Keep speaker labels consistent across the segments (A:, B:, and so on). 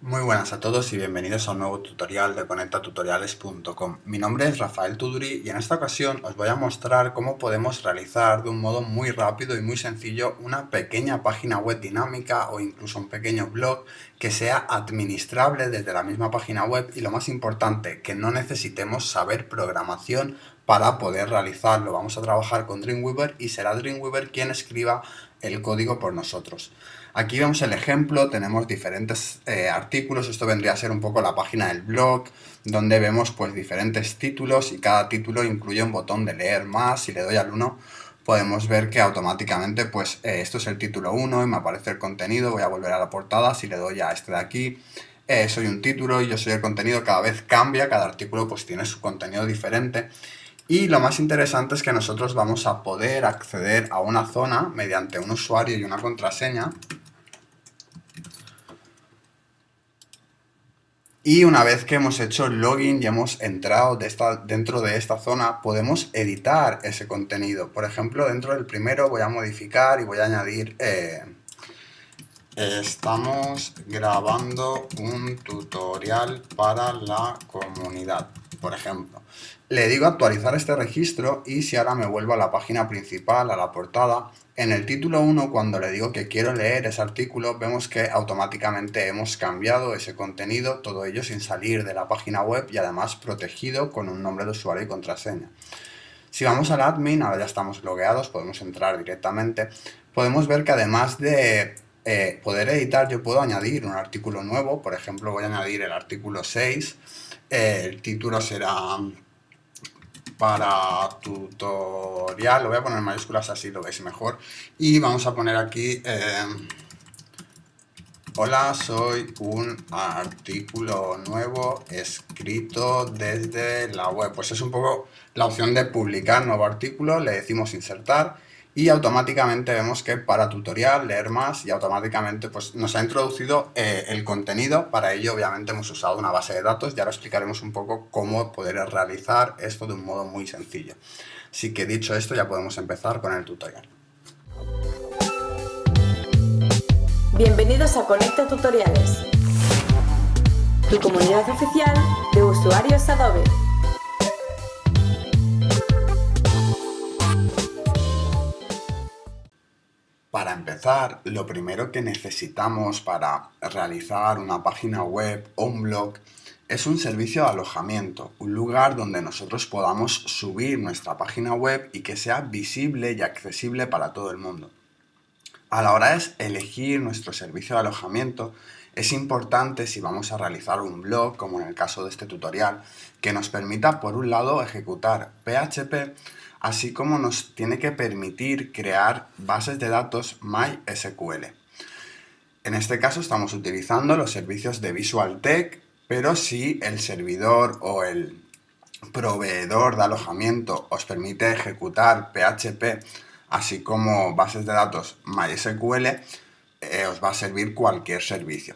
A: Muy buenas a todos y bienvenidos a un nuevo tutorial de conectatutoriales.com. Mi nombre es Rafael Tuduri y en esta ocasión os voy a mostrar cómo podemos realizar de un modo muy rápido y muy sencillo una pequeña página web dinámica o incluso un pequeño blog que sea administrable desde la misma página web y lo más importante, que no necesitemos saber programación para poder realizarlo. Vamos a trabajar con Dreamweaver y será Dreamweaver quien escriba el código por nosotros. Aquí vemos el ejemplo, tenemos diferentes artículos, esto vendría a ser un poco la página del blog, donde vemos pues diferentes títulos y cada título incluye un botón de leer más. Si le doy al 1 podemos ver que automáticamente pues esto es el título 1 y me aparece el contenido. Voy a volver a la portada, si le doy a este de aquí, soy un título y yo soy el contenido. Cada vez cambia, cada artículo pues tiene su contenido diferente. Y lo más interesante es que nosotros vamos a poder acceder a una zona mediante un usuario y una contraseña. Y una vez que hemos hecho el login y hemos entrado dentro de esta zona, podemos editar ese contenido. Por ejemplo, dentro del primero voy a modificar y voy a añadir estamos grabando un tutorial para la comunidad, por ejemplo. Le digo actualizar este registro y si ahora me vuelvo a la página principal, a la portada, en el título 1, cuando le digo que quiero leer ese artículo, vemos que automáticamente hemos cambiado ese contenido, todo ello sin salir de la página web y además protegido con un nombre de usuario y contraseña. Si vamos al admin, ahora ya estamos logueados, podemos entrar directamente, podemos ver que además de poder editar, yo puedo añadir un artículo nuevo. Por ejemplo, voy a añadir el artículo 6, el título será para tutorial, lo voy a poner en mayúsculas así lo veis mejor, y vamos a poner aquí hola, soy un artículo nuevo escrito desde la web. Pues es un poco la opción de publicar nuevo artículo, le decimos insertar y automáticamente vemos que para tutorial, leer más, y automáticamente pues nos ha introducido el contenido. Para ello obviamente hemos usado una base de datos y ahora explicaremos un poco cómo poder realizar esto de un modo muy sencillo. Así que dicho esto ya podemos empezar con el tutorial.
B: Bienvenidos a Conecta Tutoriales, tu comunidad oficial de usuarios Adobe.
A: Para empezar, lo primero que necesitamos para realizar una página web o un blog es un servicio de alojamiento, un lugar donde nosotros podamos subir nuestra página web y que sea visible y accesible para todo el mundo. A la hora de elegir nuestro servicio de alojamiento, es importante, si vamos a realizar un blog, como en el caso de este tutorial, que nos permita, por un lado, ejecutar PHP, así como nos tiene que permitir crear bases de datos MySQL. En este caso estamos utilizando los servicios de VisualTech, pero si el servidor o el proveedor de alojamiento os permite ejecutar PHP, así como bases de datos MySQL, os va a servir cualquier servicio.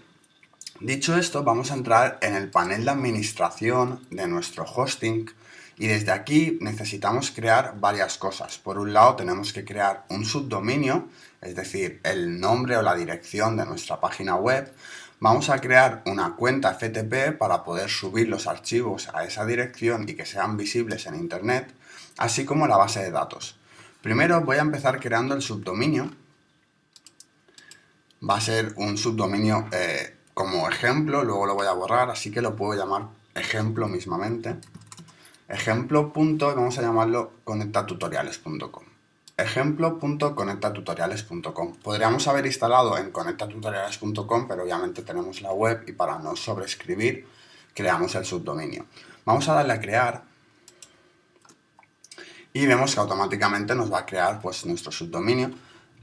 A: Dicho esto, vamos a entrar en el panel de administración de nuestro hosting y desde aquí necesitamos crear varias cosas. Por un lado tenemos que crear un subdominio, es decir, el nombre o la dirección de nuestra página web. Vamos a crear una cuenta FTP para poder subir los archivos a esa dirección y que sean visibles en internet, así como la base de datos. Primero voy a empezar creando el subdominio. Va a ser un subdominio como ejemplo, luego lo voy a borrar, así que lo puedo llamar ejemplo mismamente. Ejemplo. Vamos a llamarlo conectatutoriales.com. Ejemplo.conectatutoriales.com. Podríamos haber instalado en conectatutoriales.com, pero obviamente tenemos la web y para no sobreescribir creamos el subdominio. Vamos a darle a crear y vemos que automáticamente nos va a crear pues nuestro subdominio.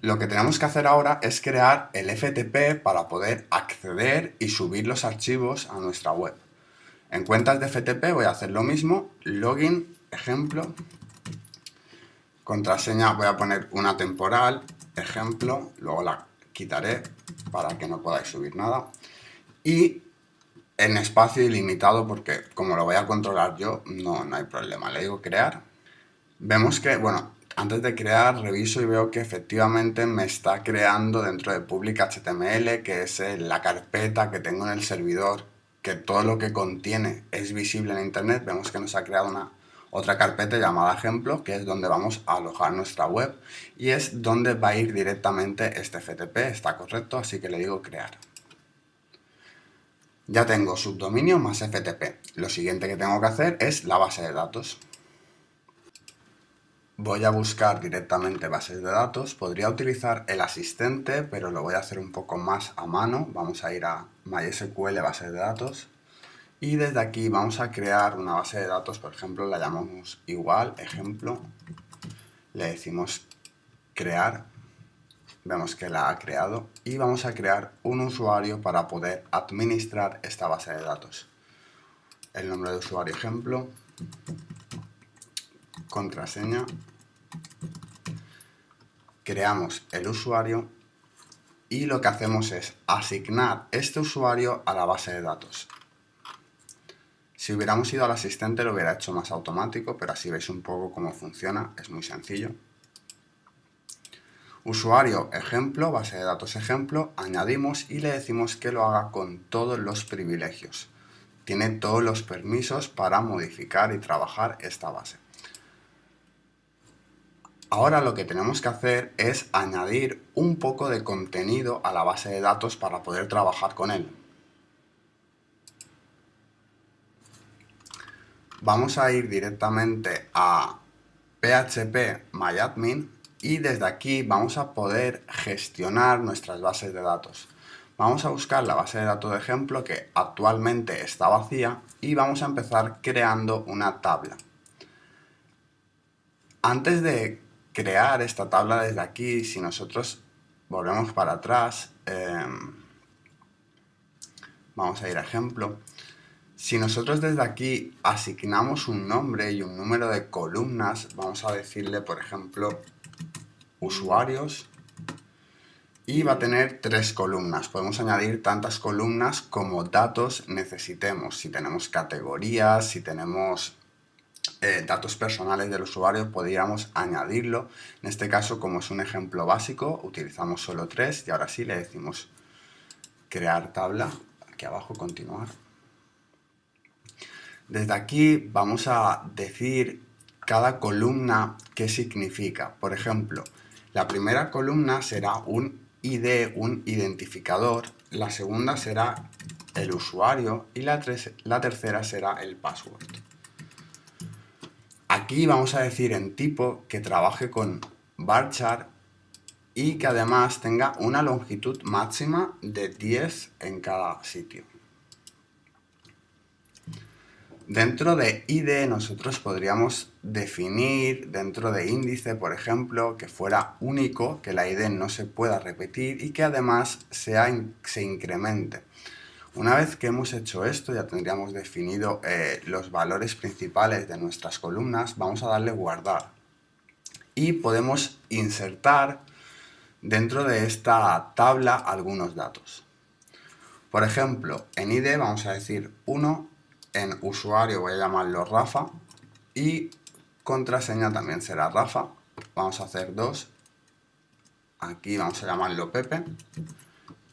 A: Lo que tenemos que hacer ahora es crear el FTP para poder acceder y subir los archivos a nuestra web. En cuentas de FTP voy a hacer lo mismo, login, ejemplo, contraseña voy a poner una temporal, ejemplo, luego la quitaré para que no podáis subir nada, y en espacio ilimitado porque como lo voy a controlar yo, no hay problema. Le digo crear. Vemos que, bueno, Antes de crear, reviso y veo que efectivamente me está creando dentro de public HTML, que es la carpeta que tengo en el servidor, que todo lo que contiene es visible en internet. Vemos que nos ha creado otra carpeta llamada ejemplo, que es donde vamos a alojar nuestra web y es donde va a ir directamente este FTP. Está correcto, así que le digo crear. Ya tengo subdominio más FTP. Lo siguiente que tengo que hacer es la base de datos. Voy a buscar directamente bases de datos. Podría utilizar el asistente, pero lo voy a hacer un poco más a mano. Vamos a ir a MySQL bases de datos. Y desde aquí vamos a crear una base de datos. Por ejemplo, la llamamos igual, ejemplo. Le decimos crear. Vemos que la ha creado. Y vamos a crear un usuario para poder administrar esta base de datos. El nombre de usuario ejemplo. Contraseña. Creamos el usuario y lo que hacemos es asignar este usuario a la base de datos. Si hubiéramos ido al asistente lo hubiera hecho más automático, pero así veis un poco cómo funciona, es muy sencillo. Usuario ejemplo, base de datos ejemplo, añadimos y le decimos que lo haga con todos los privilegios. Tiene todos los permisos para modificar y trabajar esta base. Ahora lo que tenemos que hacer es añadir un poco de contenido a la base de datos para poder trabajar con él. Vamos a ir directamente a php-myadmin y desde aquí vamos a poder gestionar nuestras bases de datos. Vamos a buscar la base de datos de ejemplo que actualmente está vacía y vamos a empezar creando una tabla. Antes de crear esta tabla desde aquí, si nosotros volvemos para atrás, vamos a ir a ejemplo. Si nosotros desde aquí asignamos un nombre y un número de columnas, vamos a decirle, por ejemplo, usuarios, y va a tener 3 columnas. Podemos añadir tantas columnas como datos necesitemos. Si tenemos categorías, si tenemos datos personales del usuario, podríamos añadirlo. En este caso, como es un ejemplo básico, utilizamos solo 3 y ahora sí le decimos crear tabla, aquí abajo continuar. Desde aquí vamos a decir cada columna qué significa. Por ejemplo, la primera columna será un ID, un identificador, la segunda será el usuario y la tercera será el password. Aquí vamos a decir en tipo que trabaje con varchar y que además tenga una longitud máxima de 10 en cada sitio. Dentro de ID nosotros podríamos definir dentro de índice, por ejemplo, que fuera único, que la ID no se pueda repetir y que además se incremente. Una vez que hemos hecho esto, ya tendríamos definido los valores principales de nuestras columnas. Vamos a darle guardar y podemos insertar dentro de esta tabla algunos datos. Por ejemplo, en ID vamos a decir 1, en usuario voy a llamarlo Rafa y contraseña también será Rafa. Vamos a hacer 2, aquí vamos a llamarlo Pepe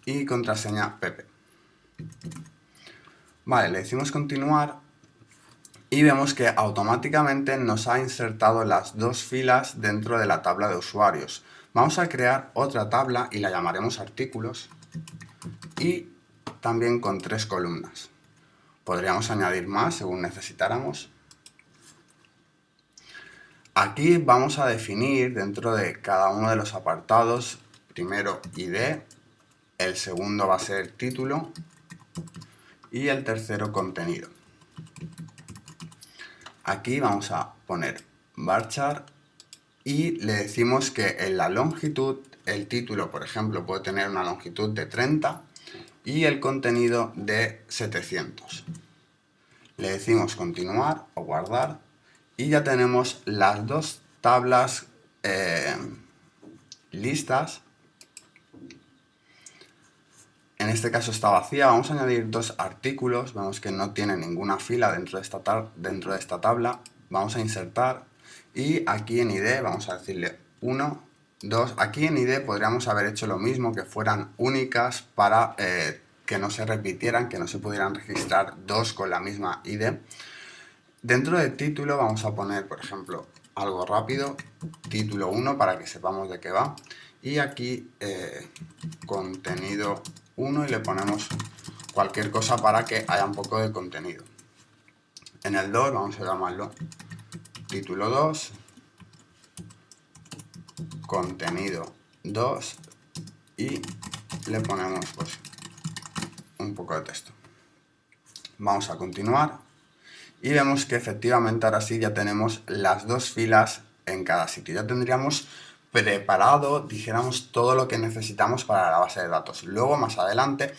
A: y contraseña Pepe. Vale, le decimos continuar y vemos que automáticamente nos ha insertado las 2 filas dentro de la tabla de usuarios. Vamos a crear otra tabla y la llamaremos artículos y también con 3 columnas. Podríamos añadir más según necesitáramos. Aquí vamos a definir dentro de cada uno de los apartados, primero ID, el segundo va a ser título y el tercero contenido. Aquí vamos a poner varchar y le decimos que en la longitud, el título por ejemplo puede tener una longitud de 30 y el contenido de 700. Le decimos continuar o guardar y ya tenemos las 2 tablas listas. En este caso está vacía, vamos a añadir 2 artículos, vemos que no tiene ninguna fila dentro de esta tabla, vamos a insertar y aquí en ID vamos a decirle 1, 2. Aquí en ID podríamos haber hecho lo mismo, que fueran únicas para que no se repitieran, que no se pudieran registrar dos con la misma ID. Dentro del título vamos a poner, por ejemplo, algo rápido, título 1 para que sepamos de qué va. Y aquí contenido 1 y le ponemos cualquier cosa para que haya un poco de contenido. En el 2 vamos a llamarlo título 2, contenido 2 y le ponemos pues un poco de texto. Vamos a continuar y vemos que efectivamente ahora sí ya tenemos las dos filas en cada sitio. Ya tendríamos preparado, dijéramos, todo lo que necesitamos para la base de datos. Luego, más adelante,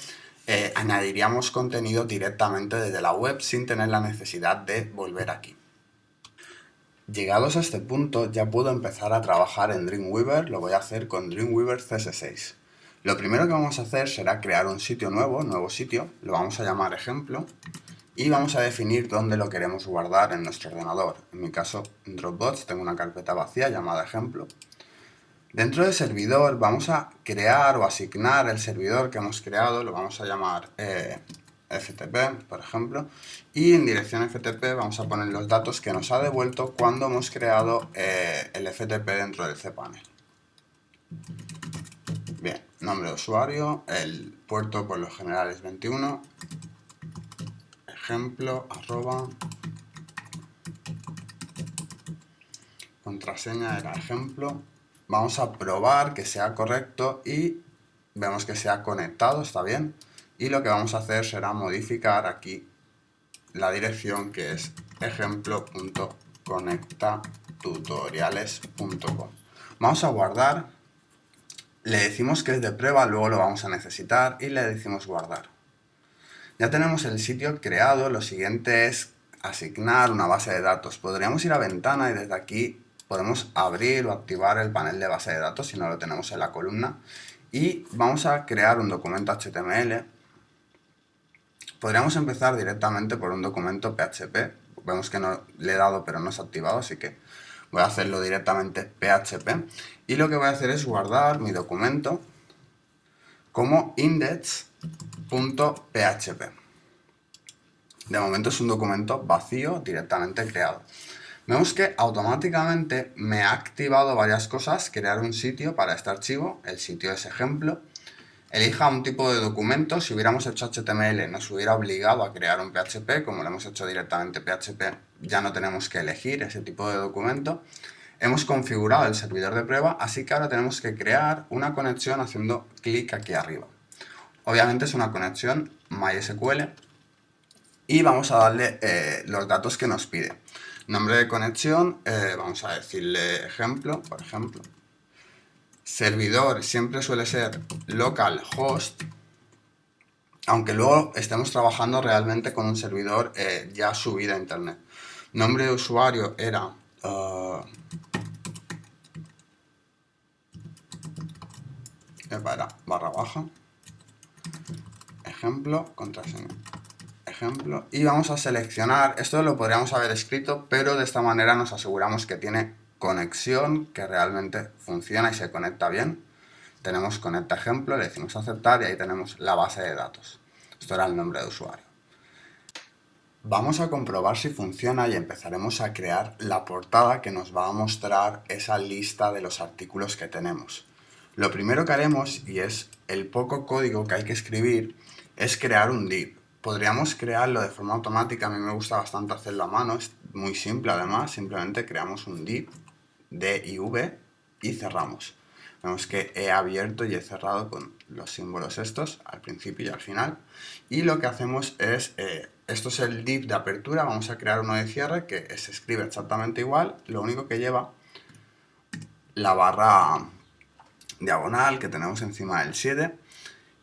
A: añadiríamos contenido directamente desde la web sin tener la necesidad de volver aquí. Llegados a este punto ya puedo empezar a trabajar en Dreamweaver. Lo voy a hacer con Dreamweaver CS6. Lo primero que vamos a hacer será crear un sitio nuevo sitio, lo vamos a llamar ejemplo y vamos a definir dónde lo queremos guardar en nuestro ordenador. En mi caso, en Dropbox tengo una carpeta vacía llamada ejemplo. Dentro del servidor vamos a crear o asignar el servidor que hemos creado, lo vamos a llamar FTP, por ejemplo, y en dirección FTP vamos a poner los datos que nos ha devuelto cuando hemos creado el FTP dentro del cPanel. Bien, nombre de usuario, el puerto por lo general es 21, ejemplo, @ contraseña era ejemplo. Vamos a probar que sea correcto y vemos que se ha conectado, está bien. Y lo que vamos a hacer será modificar aquí la dirección que es ejemplo.conectatutoriales.com. Vamos a guardar. Le decimos que es de prueba, luego lo vamos a necesitar y le decimos guardar. Ya tenemos el sitio creado, lo siguiente es asignar una base de datos. Podríamos ir a ventana y desde aquí podemos abrir o activar el panel de base de datos si no lo tenemos en la columna. Y vamos a crear un documento HTML. Podríamos empezar directamente por un documento PHP. Vemos que no le he dado pero no se ha activado, así que voy a hacerlo directamente PHP. Y lo que voy a hacer es guardar mi documento como index.php. De momento es un documento vacío directamente creado. Vemos que automáticamente me ha activado varias cosas. Crear un sitio para este archivo. El sitio es ejemplo. Elija un tipo de documento. Si hubiéramos hecho HTML nos hubiera obligado a crear un PHP. Como lo hemos hecho directamente PHP, ya no tenemos que elegir ese tipo de documento. Hemos configurado el servidor de prueba, así que ahora tenemos que crear una conexión haciendo clic aquí arriba. Obviamente es una conexión MySQL y vamos a darle los datos que nos pide. Nombre de conexión, vamos a decirle ejemplo, por ejemplo. Servidor siempre suele ser localhost, aunque luego estemos trabajando realmente con un servidor ya subido a internet. Nombre de usuario era // ejemplo, contraseña, ejemplo, y vamos a seleccionar, esto lo podríamos haber escrito, pero de esta manera nos aseguramos que tiene conexión, que realmente funciona y se conecta bien. Tenemos conecta ejemplo, le decimos aceptar y ahí tenemos la base de datos. Esto era el nombre de usuario. Vamos a comprobar si funciona y empezaremos a crear la portada que nos va a mostrar esa lista de los artículos que tenemos. Lo primero que haremos, y es el poco código que hay que escribir, es crear un div. Podríamos crearlo de forma automática, a mí me gusta bastante hacerlo a mano, es muy simple además, simplemente creamos un div, div, y cerramos. Vemos que he abierto y he cerrado con los símbolos estos, al principio y al final. Y lo que hacemos es, esto es el div de apertura, vamos a crear uno de cierre que se escribe exactamente igual, lo único que lleva la barra diagonal que tenemos encima del 7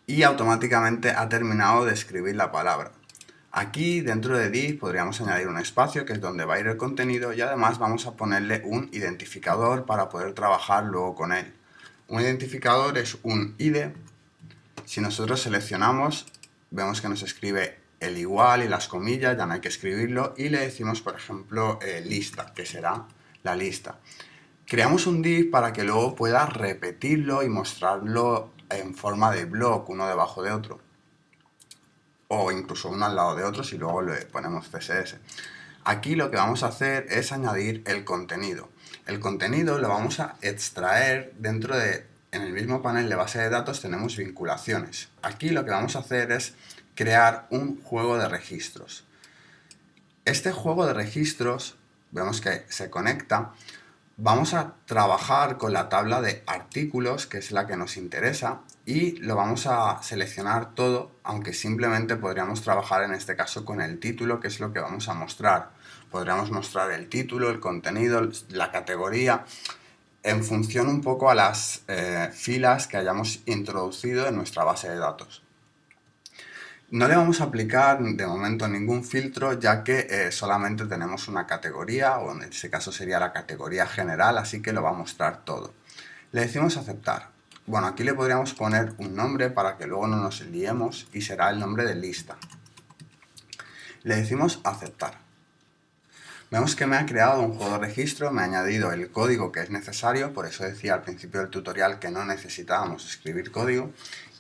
A: y automáticamente ha terminado de escribir la palabra. Aquí dentro de div podríamos añadir un espacio que es donde va a ir el contenido y además vamos a ponerle un identificador para poder trabajar luego con él. Un identificador es un ID. Si nosotros seleccionamos, vemos que nos escribe el igual y las comillas, ya no hay que escribirlo, y le decimos, por ejemplo, lista, que será la lista. Creamos un div para que luego pueda repetirlo y mostrarlo en forma de blog, uno debajo de otro. O incluso uno al lado de otro si luego le ponemos CSS. Aquí lo que vamos a hacer es añadir el contenido. El contenido lo vamos a extraer dentro de, en el mismo panel de base de datos tenemos vinculaciones. Aquí lo que vamos a hacer es crear un juego de registros. Este juego de registros, vemos que se conecta. Vamos a trabajar con la tabla de artículos, que es la que nos interesa, y lo vamos a seleccionar todo, aunque simplemente podríamos trabajar en este caso con el título, que es lo que vamos a mostrar. Podríamos mostrar el título, el contenido, la categoría, en función un poco a las filas que hayamos introducido en nuestra base de datos. No le vamos a aplicar de momento ningún filtro, ya que solamente tenemos una categoría, o en este caso sería la categoría general, así que lo va a mostrar todo. Le decimos aceptar. Bueno, aquí le podríamos poner un nombre para que luego no nos liemos y será el nombre de lista. Le decimos aceptar. Vemos que me ha creado un juego de registro, me ha añadido el código que es necesario, por eso decía al principio del tutorial que no necesitábamos escribir código.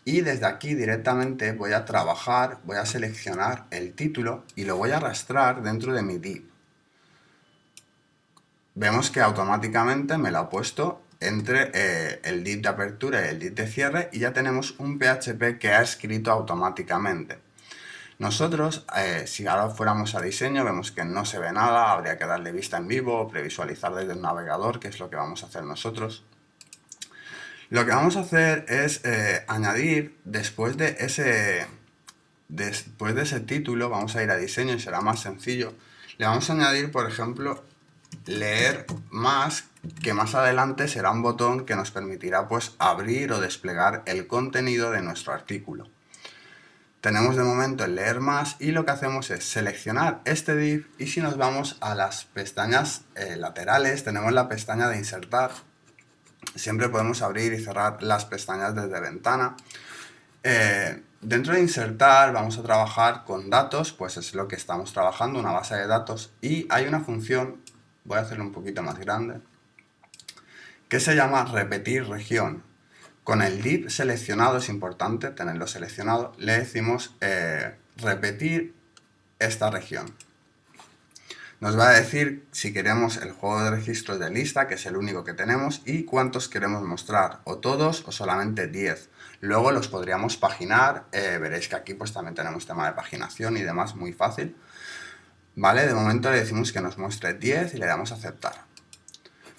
A: Y desde aquí directamente voy a trabajar, voy a seleccionar el título y lo voy a arrastrar dentro de mi div. Vemos que automáticamente me lo ha puesto entre el div de apertura y el div de cierre y ya tenemos un PHP que ha escrito automáticamente. Nosotros, si ahora fuéramos a diseño, vemos que no se ve nada, habría que darle vista en vivo o previsualizar desde el navegador, que es lo que vamos a hacer nosotros. Lo que vamos a hacer es añadir, después de ese título, vamos a ir a diseño y será más sencillo. Le vamos a añadir, por ejemplo, leer más, que más adelante será un botón que nos permitirá pues abrir o desplegar el contenido de nuestro artículo. Tenemos de momento el leer más y lo que hacemos es seleccionar este div y si nos vamos a las pestañas laterales, tenemos la pestaña de insertar. Siempre podemos abrir y cerrar las pestañas desde ventana. Dentro de insertar vamos a trabajar con datos, pues es lo que estamos trabajando, una base de datos. Y hay una función, voy a hacerlo un poquito más grande, que se llama repetir región. Con el div seleccionado, es importante tenerlo seleccionado, le decimos repetir esta región. Nos va a decir si queremos el juego de registros de lista, que es el único que tenemos, y cuántos queremos mostrar, o todos o solamente 10. Luego los podríamos paginar, veréis que aquí pues también tenemos tema de paginación y demás, muy fácil. Vale, de momento le decimos que nos muestre 10 y le damos a aceptar.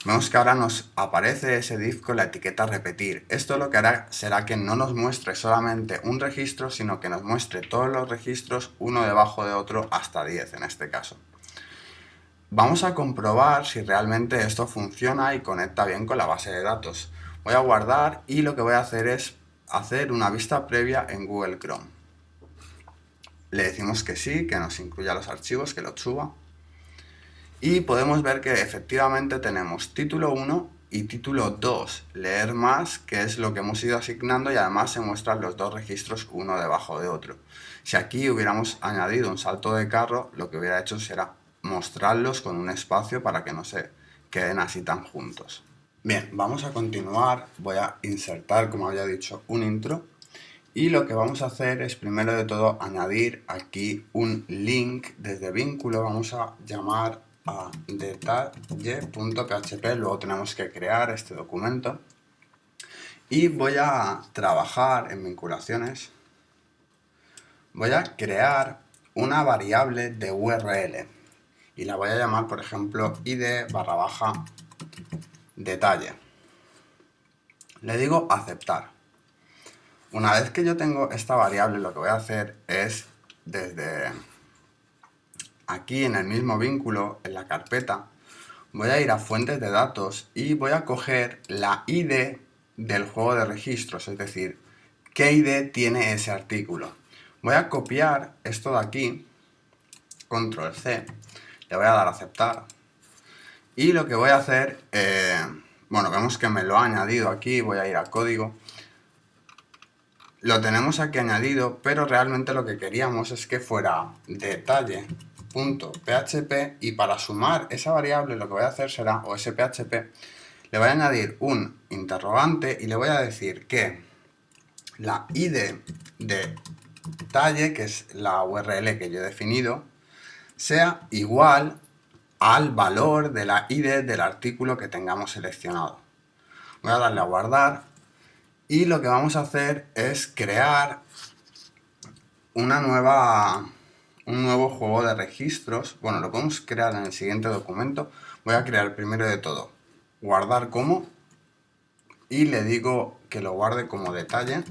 A: Vemos que ahora nos aparece ese div con la etiqueta repetir. Esto lo que hará será que no nos muestre solamente un registro, sino que nos muestre todos los registros uno debajo de otro hasta 10 en este caso. Vamos a comprobar si realmente esto funciona y conecta bien con la base de datos. Voy a guardar y lo que voy a hacer es hacer una vista previa en Google Chrome. Le decimos que sí, que nos incluya los archivos, que los suba. Y podemos ver que efectivamente tenemos título 1 y título 2, leer más, que es lo que hemos ido asignando y además se muestran los dos registros uno debajo de otro. Si aquí hubiéramos añadido un salto de carro, lo que hubiera hecho será mostrarlos con un espacio para que no se queden así tan juntos. Bien, vamos a continuar, voy a insertar, como había dicho, un intro y lo que vamos a hacer es primero de todo añadir aquí un link desde vínculo, vamos a llamar a detalle.php, luego tenemos que crear este documento y voy a trabajar en vinculaciones, voy a crear una variable de URL y la voy a llamar, por ejemplo, id_detalle. Le digo aceptar. Una vez que yo tengo esta variable, lo que voy a hacer es desde aquí en el mismo vínculo, en la carpeta, voy a ir a fuentes de datos y voy a coger la ID del juego de registros, es decir, qué ID tiene ese artículo. Voy a copiar esto de aquí, control C, le voy a dar a aceptar y lo que voy a hacer, bueno, vemos que me lo ha añadido aquí, voy a ir a código, lo tenemos aquí añadido, pero realmente lo que queríamos es que fuera detalle talle.php y para sumar esa variable lo que voy a hacer será, o ese php, le voy a añadir un interrogante y le voy a decir que la id de talle, que es la URL que yo he definido, sea igual al valor de la id del artículo que tengamos seleccionado. Voy a darle a guardar y lo que vamos a hacer es crear un nuevo juego de registros. Bueno, lo podemos crear en el siguiente documento. Voy a crear primero de todo guardar como y le digo que lo guarde como detalle.php,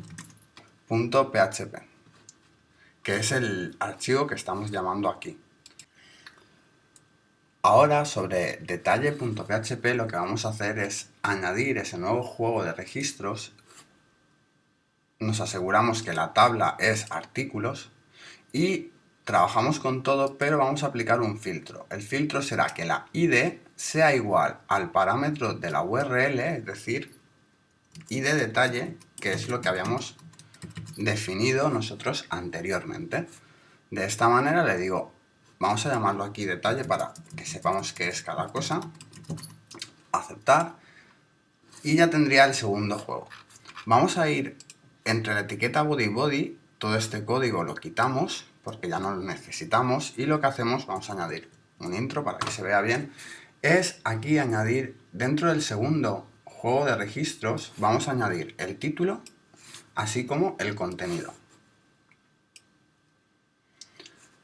A: que es el archivo que estamos llamando aquí. Ahora sobre detalle.php lo que vamos a hacer es añadir ese nuevo juego de registros. Nos aseguramos que la tabla es artículos y trabajamos con todo, pero vamos a aplicar un filtro. El filtro será que la id sea igual al parámetro de la URL, es decir, id de detalle, que es lo que habíamos definido nosotros anteriormente. De esta manera le digo, vamos a llamarlo aquí detalle para que sepamos qué es cada cosa, aceptar, y ya tendría el segundo juego. Vamos a ir entre la etiqueta body y body, todo este código lo quitamos porque ya no lo necesitamos y lo que hacemos, vamos a añadir un intro para que se vea bien, es aquí añadir dentro del segundo juego de registros, vamos a añadir el título así como el contenido.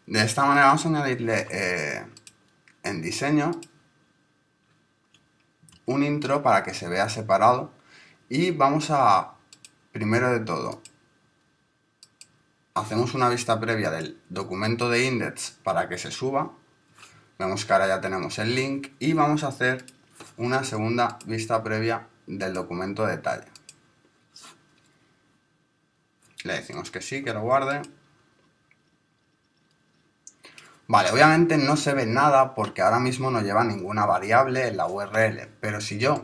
A: De esta manera vamos a añadirle en diseño un intro para que se vea separado y vamos a, primero de todo, hacemos una vista previa del documento de index para que se suba. Vemos que ahora ya tenemos el link y vamos a hacer una segunda vista previa del documento de detalle. Le decimos que sí, que lo guarde. Vale, obviamente no se ve nada porque ahora mismo no lleva ninguna variable en la URL, pero si yo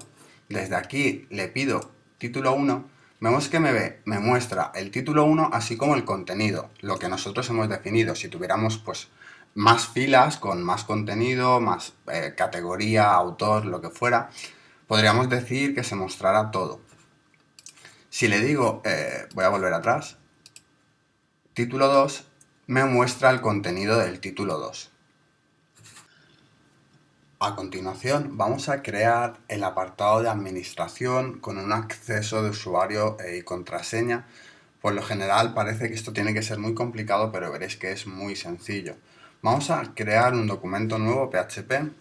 A: desde aquí le pido título 1, vemos que me muestra el título 1 así como el contenido, lo que nosotros hemos definido. Si tuviéramos pues más filas con más contenido, más categoría, autor, lo que fuera, podríamos decir que se mostrara todo. Si le digo, voy a volver atrás, título 2, me muestra el contenido del título 2. A continuación vamos a crear el apartado de administración con un acceso de usuario y contraseña. Por lo general parece que esto tiene que ser muy complicado, pero veréis que es muy sencillo. Vamos a crear un documento nuevo PHP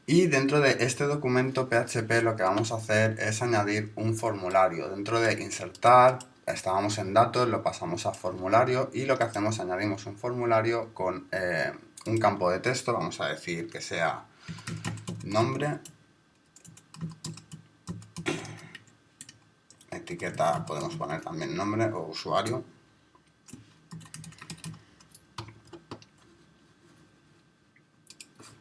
A: y dentro de este documento PHP lo que vamos a hacer es añadir un formulario. Dentro de insertar, estábamos en datos, lo pasamos a formulario y lo que hacemos es añadimos un formulario con un campo de texto, vamos a decir que sea nombre, etiqueta podemos poner también nombre o usuario.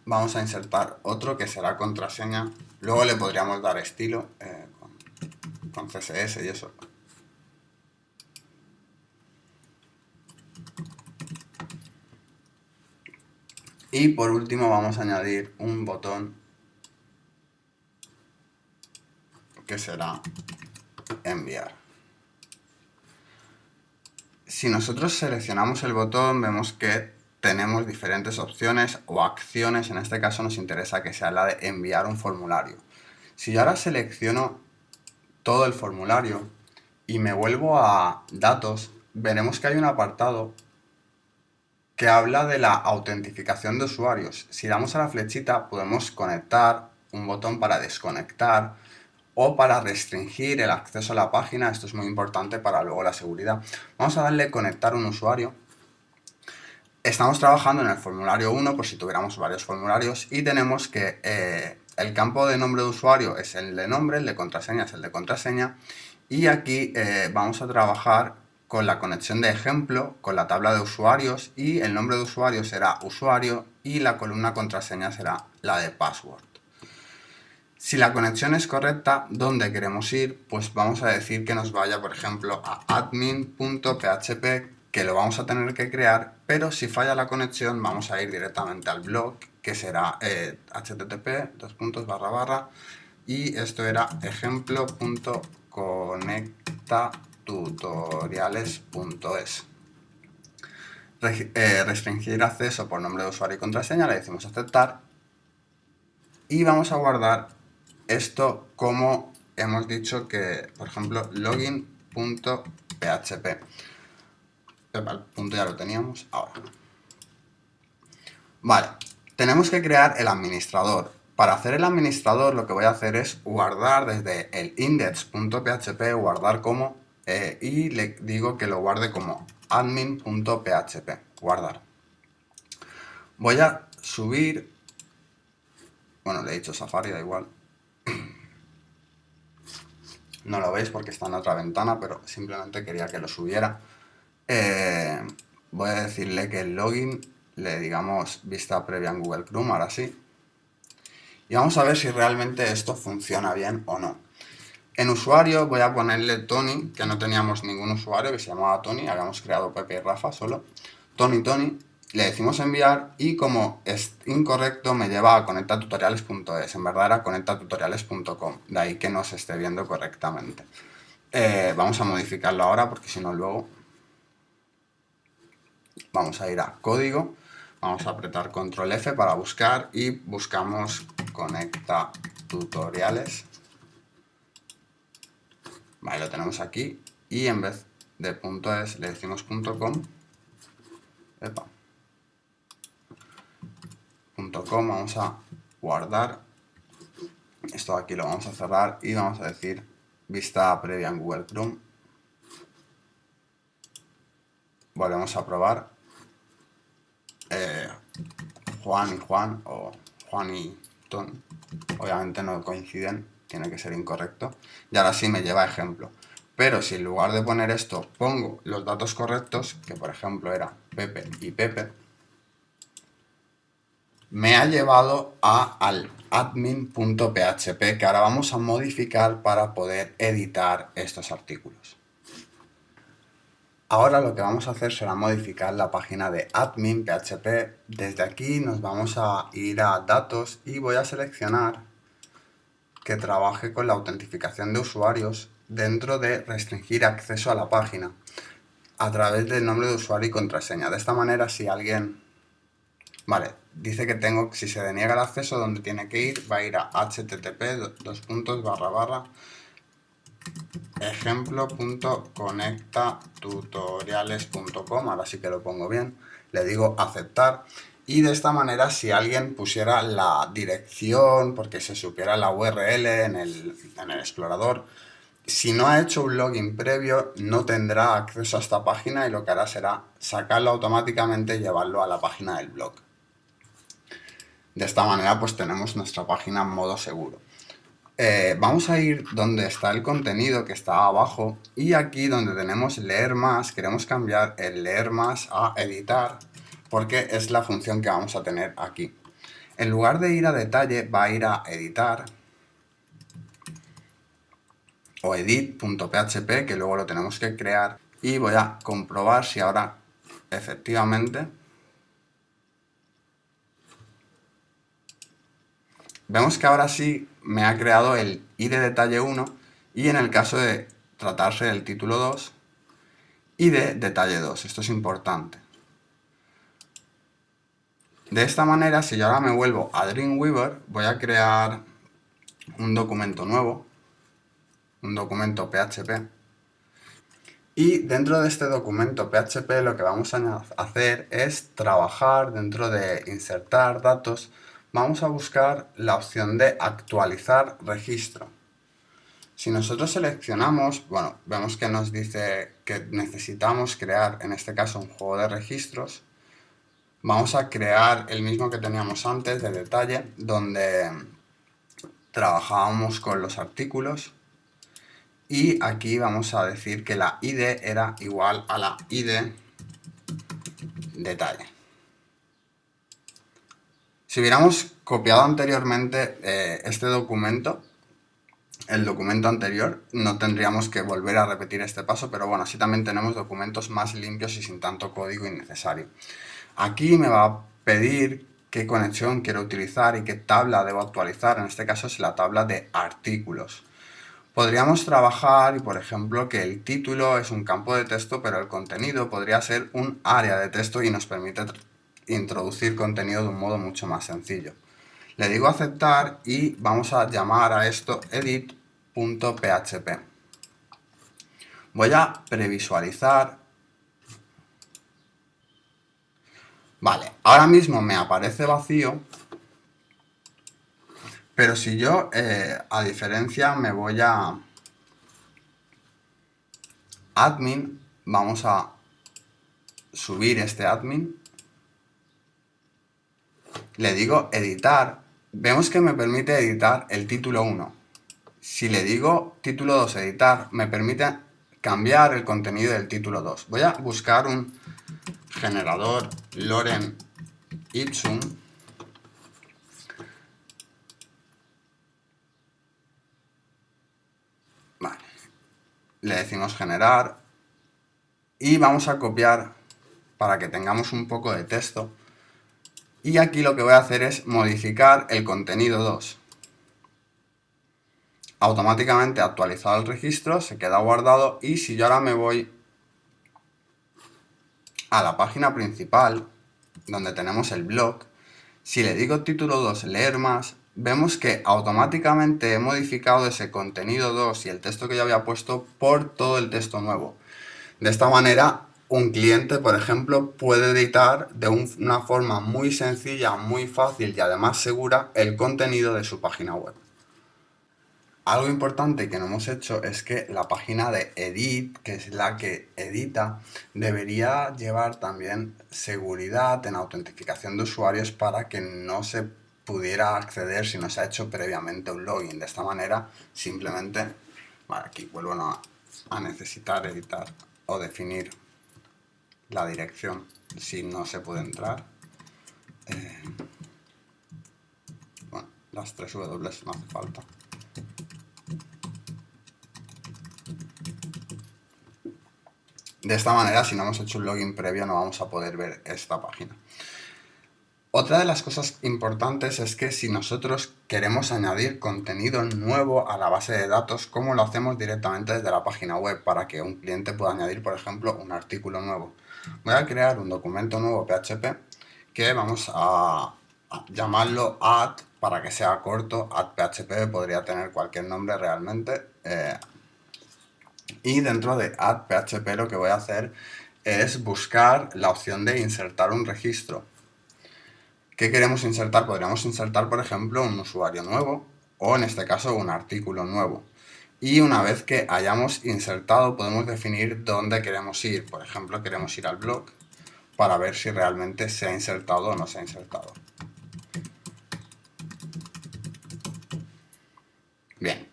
A: Vamos a insertar otro que será contraseña, luego le podríamos dar estilo con CSS y eso. Y por último vamos a añadir un botón que será enviar. Si nosotros seleccionamos el botón vemos que tenemos diferentes opciones o acciones. En este caso nos interesa que sea la de enviar un formulario. Si yo ahora selecciono todo el formulario y me vuelvo a datos, veremos que hay un apartado que habla de la autentificación de usuarios. Si damos a la flechita podemos conectar un botón para desconectar o para restringir el acceso a la página. Esto es muy importante para luego la seguridad. Vamos a darle conectar un usuario. Estamos trabajando en el formulario 1 por si tuviéramos varios formularios y tenemos que el campo de nombre de usuario es el de nombre, el de contraseña es el de contraseña y aquí vamos a trabajar con la conexión de ejemplo, con la tabla de usuarios y el nombre de usuario será usuario y la columna contraseña será la de password. Si la conexión es correcta, ¿dónde queremos ir? Pues vamos a decir que nos vaya, por ejemplo, a admin.php que lo vamos a tener que crear, pero si falla la conexión vamos a ir directamente al blog, que será http:// y esto era ejemplo.conectatutoriales.es. Restringir acceso por nombre de usuario y contraseña, le decimos aceptar y vamos a guardar esto como hemos dicho que, por ejemplo, login.php. El punto ya lo teníamos, ahora. Vale, tenemos que crear el administrador. Para hacer el administrador lo que voy a hacer es guardar desde el index.php, guardar como, y le digo que lo guarde como admin.php, guardar. Voy a subir, bueno, le he dicho Safari, da igual. No lo veis porque está en otra ventana, pero simplemente quería que lo subiera. Voy a decirle que el login le digamos vista previa en Google Chrome, ahora sí. Y vamos a ver si realmente esto funciona bien o no. En usuario voy a ponerle Tony, que no teníamos ningún usuario que se llamaba Tony, habíamos creado Pepe y Rafa solo. Tony, le decimos enviar y como es incorrecto me lleva a conectatutoriales.es, en verdad era conectatutoriales.com, de ahí que no se esté viendo correctamente. Vamos a modificarlo ahora porque si no luego... Vamos a ir a código, vamos a apretar control F para buscar y buscamos conecta tutoriales. Vale, lo tenemos aquí y en vez de .es le decimos .com. Epa. .com, vamos a guardar. Esto aquí lo vamos a cerrar y vamos a decir vista previa en Google Chrome. Volvemos a probar. Juan y Juan o Juan y Ton. Obviamente no coinciden, tiene que ser incorrecto. Y ahora sí me lleva ejemplo. Pero si en lugar de poner esto pongo los datos correctos, que por ejemplo era Pepe y Pepe, me ha llevado al admin.php, que ahora vamos a modificar para poder editar estos artículos. Ahora lo que vamos a hacer será modificar la página de admin.php. Desde aquí nos vamos a ir a datos y voy a seleccionar que trabaje con la autentificación de usuarios dentro de restringir acceso a la página a través del nombre de usuario y contraseña. De esta manera, si alguien... Vale, dice que si se deniega el acceso, donde tiene que ir, va a ir a http:// ejemplo.conectatutoriales.com, ahora sí que lo pongo bien, le digo aceptar y de esta manera si alguien pusiera la dirección porque se supiera la URL en el explorador, si no ha hecho un login previo no tendrá acceso a esta página y lo que hará será sacarlo automáticamente y llevarlo a la página del blog. De esta manera pues tenemos nuestra página en modo seguro. Vamos a ir donde está el contenido que está abajo y aquí donde tenemos leer más, queremos cambiar el leer más a editar porque es la función que vamos a tener aquí. En lugar de ir a detalle va a ir a editar o edit.php, que luego lo tenemos que crear y voy a comprobar si ahora efectivamente vemos que ahora sí me ha creado el i de detalle 1 y en el caso de tratarse del título 2 y de detalle 2. Esto es importante. De esta manera, si yo ahora me vuelvo a Dreamweaver, voy a crear un documento nuevo, un documento PHP. Y dentro de este documento PHP lo que vamos a hacer es trabajar dentro de insertar datos. Vamos a buscar la opción de actualizar registro. Si nosotros seleccionamos, bueno, vemos que nos dice que necesitamos crear, en este caso, un juego de registros. Vamos a crear el mismo que teníamos antes de detalle, donde trabajábamos con los artículos. Y aquí vamos a decir que la ID era igual a la ID detalle. Si hubiéramos copiado anteriormente este documento, el documento anterior, no tendríamos que volver a repetir este paso, pero bueno, así también tenemos documentos más limpios y sin tanto código innecesario. Aquí me va a pedir qué conexión quiero utilizar y qué tabla debo actualizar. En este caso es la tabla de artículos. Podríamos trabajar y, por ejemplo, que el título es un campo de texto, pero el contenido podría ser un área de texto y nos permite introducir contenido de un modo mucho más sencillo. Le digo aceptar y vamos a llamar a esto edit.php. Voy a previsualizar. Vale, ahora mismo me aparece vacío, pero si yo, a diferencia, me voy a admin, vamos a subir este admin, le digo editar, vemos que me permite editar el título 1. Si le digo título 2 editar, me permite cambiar el contenido del título 2. Voy a buscar un generador lorem ipsum. Vale. Le decimos generar y vamos a copiar para que tengamos un poco de texto. Y aquí lo que voy a hacer es modificar el contenido 2. Automáticamente actualizado el registro, se queda guardado y si yo ahora me voy a la página principal, donde tenemos el blog, si le digo título 2 leer más, vemos que automáticamente he modificado ese contenido 2 y el texto que yo había puesto por todo el texto nuevo. De esta manera, un cliente, por ejemplo, puede editar de una forma muy sencilla, muy fácil y además segura el contenido de su página web. Algo importante que no hemos hecho es que la página de Edit, que es la que edita, debería llevar también seguridad en autentificación de usuarios para que no se pudiera acceder si no se ha hecho previamente un login. De esta manera, simplemente, vale, aquí vuelvo a necesitar editar o definir la dirección si no se puede entrar. Bueno, las 3 W no hace falta. De esta manera, si no hemos hecho un login previo, no vamos a poder ver esta página. Otra de las cosas importantes es que si nosotros queremos añadir contenido nuevo a la base de datos, ¿cómo lo hacemos directamente desde la página web para que un cliente pueda añadir, por ejemplo, un artículo nuevo? Voy a crear un documento nuevo PHP que vamos a llamarlo add para que sea corto. Add PHP podría tener cualquier nombre realmente. Y dentro de add PHP lo que voy a hacer es buscar la opción de insertar un registro. ¿Qué queremos insertar? Podríamos insertar, por ejemplo, un usuario nuevo o en este caso un artículo nuevo. Y una vez que hayamos insertado podemos definir dónde queremos ir. Por ejemplo, queremos ir al blog para ver si realmente se ha insertado o no se ha insertado. Bien.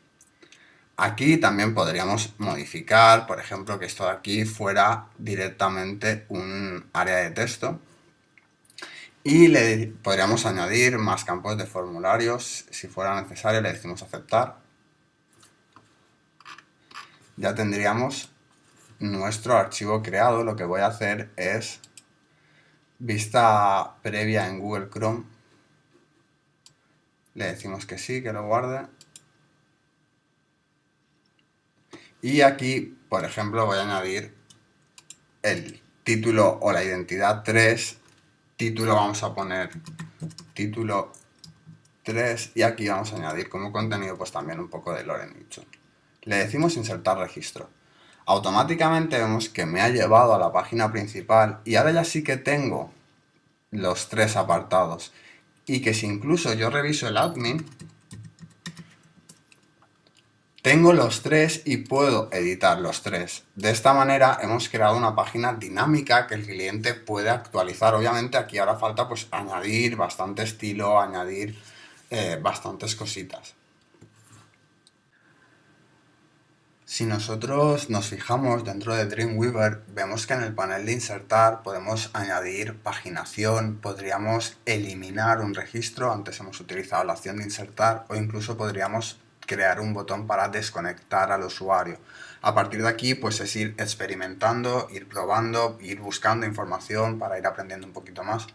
A: Aquí también podríamos modificar, por ejemplo, que esto de aquí fuera directamente un área de texto. Y le podríamos añadir más campos de formularios. Si fuera necesario, le decimos aceptar. Ya tendríamos nuestro archivo creado. Lo que voy a hacer es vista previa en Google Chrome. Le decimos que sí, que lo guarde. Y aquí, por ejemplo, voy a añadir el título o la identidad 3. Título vamos a poner título 3 y aquí vamos a añadir como contenido pues también un poco de lorem ipsum. Le decimos insertar registro. Automáticamente vemos que me ha llevado a la página principal y ahora ya sí que tengo los 3 apartados y que si incluso yo reviso el admin, tengo los 3 y puedo editar los 3. De esta manera hemos creado una página dinámica que el cliente puede actualizar. Obviamente aquí ahora falta pues añadir bastante estilo, añadir bastantes cositas. Si nosotros nos fijamos dentro de Dreamweaver, vemos que en el panel de insertar podemos añadir paginación, podríamos eliminar un registro, antes hemos utilizado la opción de insertar, o incluso podríamos crear un botón para desconectar al usuario. A partir de aquí, pues es ir experimentando, ir probando, ir buscando información para ir aprendiendo un poquito más.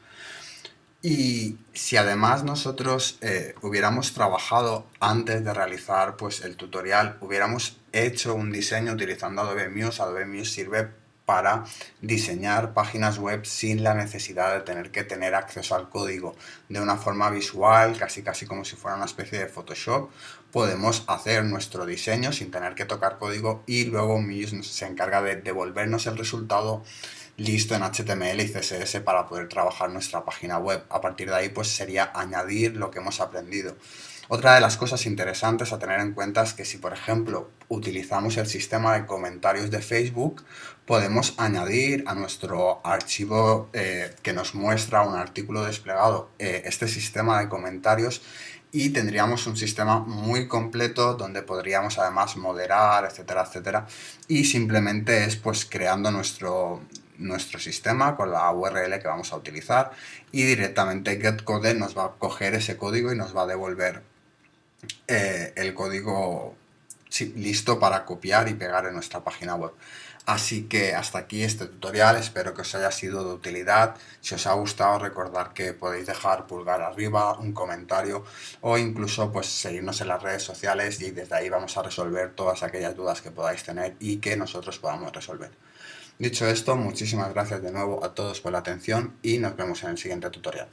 A: Y si además nosotros hubiéramos trabajado antes de realizar pues, el tutorial, hubiéramos hecho un diseño utilizando Adobe Muse sirve para diseñar páginas web sin la necesidad de tener que tener acceso al código. De una forma visual, casi como si fuera una especie de Photoshop, podemos hacer nuestro diseño sin tener que tocar código y luego Muse se encarga de devolvernos el resultado listo en HTML y CSS para poder trabajar nuestra página web. A partir de ahí pues sería añadir lo que hemos aprendido. Otra de las cosas interesantes a tener en cuenta es que si por ejemplo utilizamos el sistema de comentarios de Facebook, podemos añadir a nuestro archivo que nos muestra un artículo desplegado este sistema de comentarios y tendríamos un sistema muy completo donde podríamos además moderar, etcétera, etcétera, y simplemente es pues creando nuestro sistema con la URL que vamos a utilizar y directamente getCode nos va a coger ese código y nos va a devolver el código listo para copiar y pegar en nuestra página web. Así que hasta aquí este tutorial, espero que os haya sido de utilidad. Si os ha gustado, recordad que podéis dejar pulgar arriba, un comentario o incluso pues seguirnos en las redes sociales y desde ahí vamos a resolver todas aquellas dudas que podáis tener y que nosotros podamos resolver. Dicho esto, muchísimas gracias de nuevo a todos por la atención y nos vemos en el siguiente tutorial.